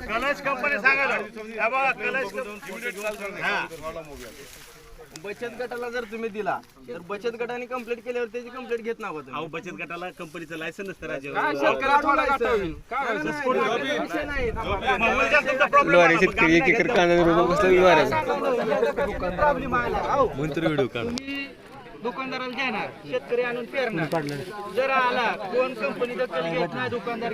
कलश कंपनी सांगा बचत गटाला जर तुम्ही दिला तर बचत गटाने कंप्लीट केल्यावर त्याची कंप्लीट घेत नाव अहो बचत गटाला कंपनीचं लायसन नसतं राजे दुकानदाराला देणार शेतकरी आणून पेरणार जर आला कोण कंपनी दखल घेत नाही दुकानदार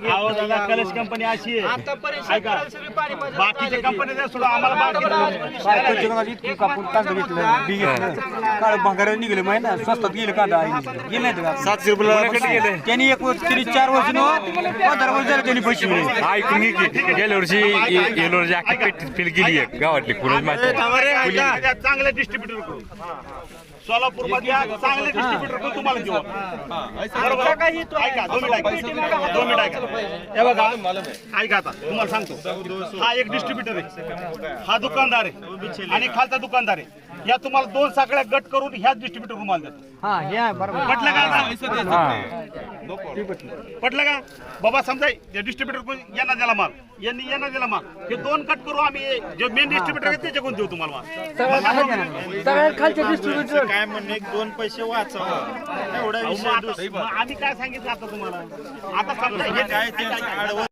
कलश कंपनी अशी आहे आतापर्यंत शेतकऱ्याला सगळी पाणी पाजत बाकीच्या कंपनी सोडून आम्हाला काळ भंगार निघले माहिती ना स्वस्तात गेले कांदा गेले 700 रुपये त्यांनी 4 वर्ष 15 वर्ष झाले त्यांनी पैसे ऐकून गेल्या वर्षी अख्खी फेल केली आहे गावातली चांगले डिस्ट्रीब्युटर करू सोलापूर मध्ये चांगले डिस्ट्रीब्युटर करून तुम्हाला देऊ ऐका 2 मिनिट ऐका हे बघा ऐका आता तुम्हाला सांगतो हा एक डिस्ट्रीब्युटर आहे हा दुकानदार आहे आणि खालचा दुकानदार आहे या तुम्हाला 2 साखळ्या गट करून ह्याच डिस्ट्रीब्युटर तुम्हाला देतो पटलं का पटलं का बाबा समजा डिस्ट्रीब्युटर यांना दिला माल यांना दिला माल हे 2 कट करू आम्ही जे मेन डिस्ट्रीब्युटर आहे त्याच्याकडून देऊ तुम्हाला सगळ्यात खालचे डिस्ट्रीब्युटर काय म्हणणे 2 पैसे वाचवा एवढा विषय आम्ही काय सांगितलं आता तुम्हाला आता समजा हे